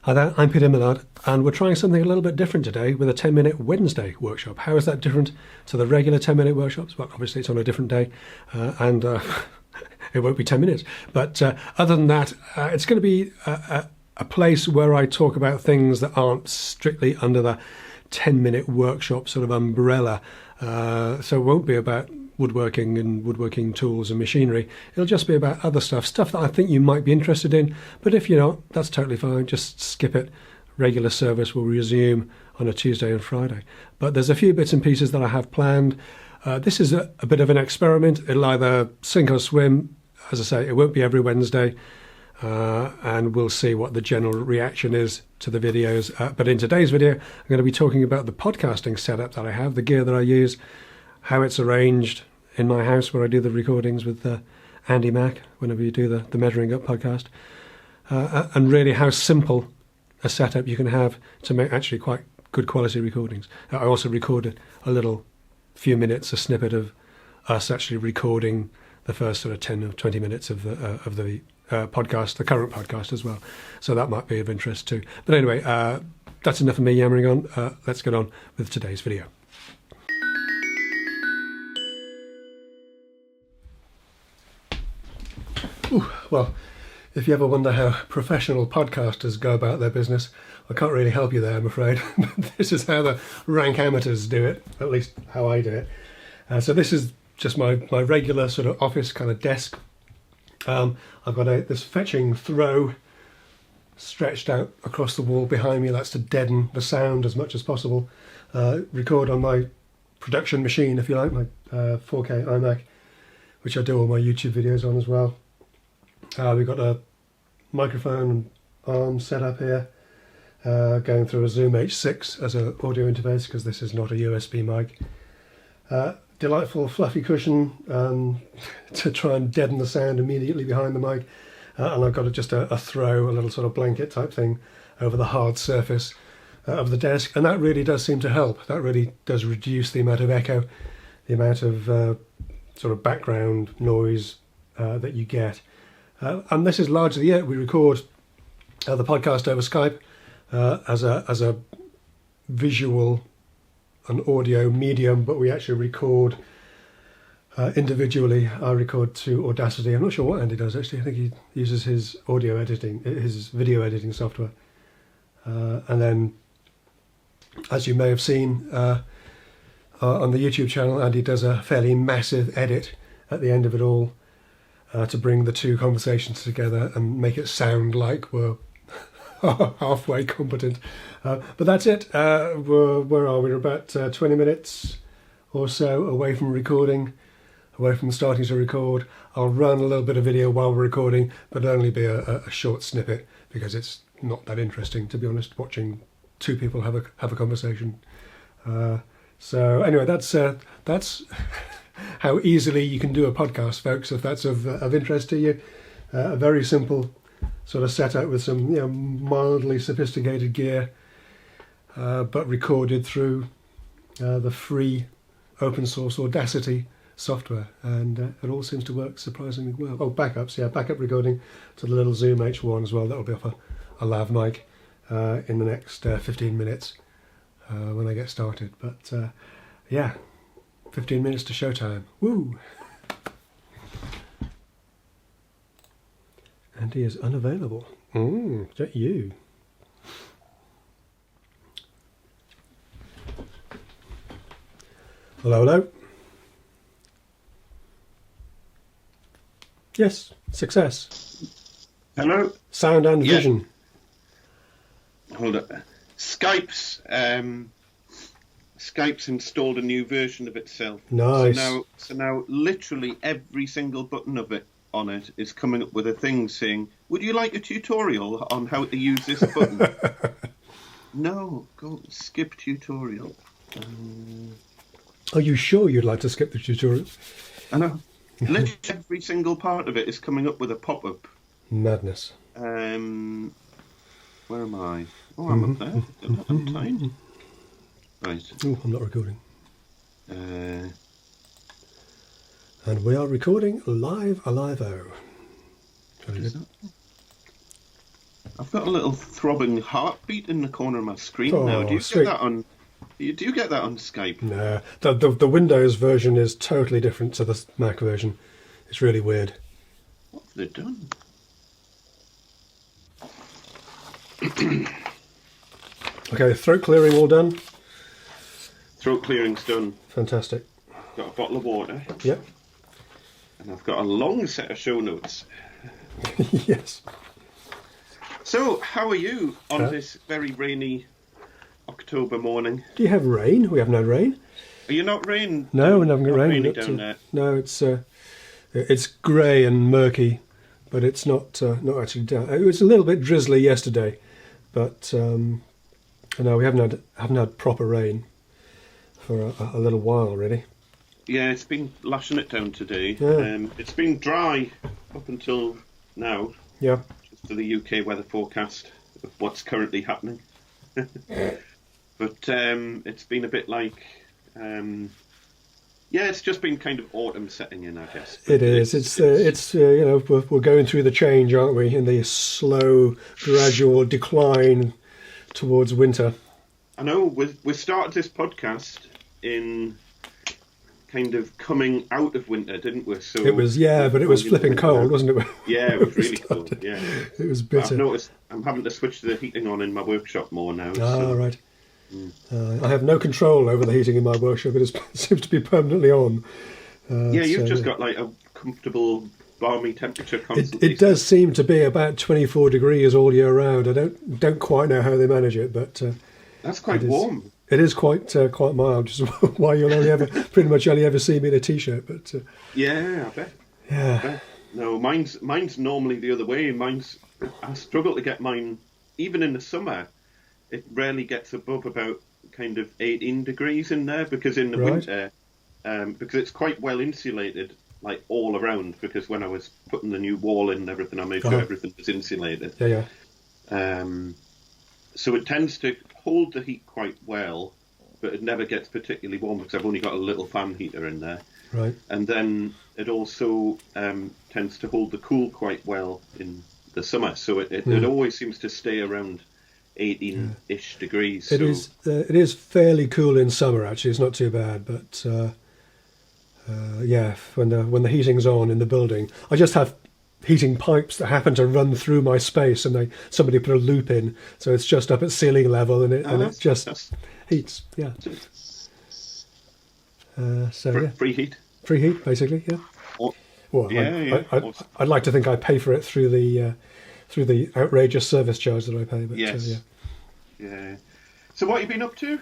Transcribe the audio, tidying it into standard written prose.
Hi there, I'm Peter Millard, and we're trying something a little bit different today with a 10-minute Wednesday workshop. How is that different to the regular 10-minute workshops? Well, obviously it's on a different day, and it won't be 10 minutes. But other than that, it's going to be a place where I talk about things that aren't strictly under the 10-minute workshop sort of umbrella. So it won't be about woodworking and woodworking tools and machinery. It'll just be about other stuff that I think you might be interested in. But if you're not, that's totally fine. Just skip it. Regular service will resume on a Tuesday and Friday. But there's a few bits and pieces that I have planned. This is a bit of an experiment. It'll either sink or swim. As I say, it won't be every Wednesday. And we'll see what the general reaction is to the videos. But in today's video, I'm going to be talking about the podcasting setup that I have, the gear that I use, how it's arranged in my house where I do the recordings with Andy Mac, whenever you do the Measuring Up podcast, and really how simple a setup you can have to make actually quite good quality recordings. I also recorded a few minutes, a snippet of us actually recording the first sort of 10 or 20 minutes of the podcast, the current podcast as well. So that might be of interest too. But anyway, that's enough of me yammering on. Let's get on with today's video. Ooh, well, if you ever wonder how professional podcasters go about their business, I can't really help you there, I'm afraid. This is how the rank amateurs do it, at least how I do it. So this is just my regular sort of office kind of desk. I've got this fetching throw stretched out across the wall behind me. That's to deaden the sound as much as possible. Record on my production machine, if you like, my 4K iMac, which I do all my YouTube videos on as well. We've got a microphone and arm set up here, going through a Zoom H6 as an audio interface because this is not a USB mic. Delightful fluffy cushion to try and deaden the sound immediately behind the mic, and I've got just a throw, a little sort of blanket type thing over the hard surface of the desk, and that really does seem to help. That really does reduce the amount of echo, the amount of sort of background noise that you get. And this is largely it. We record the podcast over Skype as a visual and audio medium, but we actually record individually. I record to Audacity. I'm not sure what Andy does actually. I think he uses his video editing software. And then, as you may have seen on the YouTube channel, Andy does a fairly massive edit at the end of it all. To bring the two conversations together and make it sound like we're halfway competent. But that's it. Where are we? We're about 20 minutes or so away from recording, away from starting to record. I'll run a little bit of video while we're recording, but it'll only be a short snippet because it's not that interesting, to be honest, watching two people have a conversation. So anyway, that's how easily you can do a podcast, folks, if that's of interest to you. A very simple sort of setup with some mildly sophisticated gear, but recorded through the free open source Audacity software, and it all seems to work surprisingly well. Oh, backups, backup recording to the little Zoom H1 as well. That'll be off a lav mic in the next 15 minutes when I get started. But 15 minutes to showtime. Woo! And he is unavailable. Is that you? Hello, hello. Yes, success. Hello. Sound and vision. Hold up. Skype's installed a new version of itself. Nice. So now literally every single button of it on it is coming up with a thing saying, "Would you like a tutorial on how to use this button?" No, go skip tutorial. Are you sure you'd like to skip the tutorial? I know. Literally every single part of it is coming up with a pop-up. Madness. Where am I? Oh, I'm up there. I'm tight. Right. Oh, I'm not recording. Uh, And we are recording live alive-o. Is that? I've I've got a little throbbing heartbeat in the corner of my screen now. Do you sweet. get that on? Do you get that on Skype? No, the Windows version is totally different to the Mac version. It's really weird. What have they done? Okay, throat clearing all done. Throat clearing's done. Fantastic. Got a bottle of water. Yep. And I've got a long set of show notes. Yes. So, how are you on this very rainy October morning? Do you have rain? We haven't had rain. Are you not rain? No, we haven't got rain. Rainy down there. No, it's grey and murky, but it's not actually down. It was a little bit drizzly yesterday, but no, we haven't had proper rain for a little while, really. Yeah, it's been lashing it down today. Yeah. It's been dry up until now. Yeah. Just for the UK weather forecast of what's currently happening. But it's been a bit like, it's just been kind of autumn setting in, I guess. But it is. It's we're going through the change, aren't we? In the slow, gradual decline towards winter. I know. We started this podcast in kind of coming out of winter, didn't we? So it was, but it was flipping cold, wasn't it? Yeah, it was really cold. Yeah, it was bitter. But I've noticed I'm having to switch the heating on in my workshop more now. Right. I have no control over the heating in my workshop. It seems to be permanently on. You've just got like a comfortable, balmy temperature constantly. It does seem to be about 24 degrees all year round. I don't quite know how they manage it, but that's quite warm. It is quite mild, which is why you'll pretty much only ever see me in a t-shirt. But yeah, I bet. Yeah. I bet. No, mine's normally the other way. I struggle to get mine even in the summer. It rarely gets above about kind of 18 degrees in there, because in the winter, because it's quite well insulated, like all around. Because when I was putting the new wall in and everything, I made sure everything was insulated. Yeah. So it tends to hold the heat quite well, but it never gets particularly warm because I've only got a little fan heater in there. Right. And then it also tends to hold the cool quite well in the summer. So it always seems to stay around 18-ish degrees. It is fairly cool in summer, actually. It's not too bad, but when the heating's on in the building, I just have heating pipes that happen to run through my space, and somebody put a loop in, so it's just up at ceiling level, and it just heats. Yeah. Free heat. Free heat, basically. Yeah. Well, I'd like to think I pay for it through the outrageous service charge that I pay. But, yes. Yeah. So what have you been up to?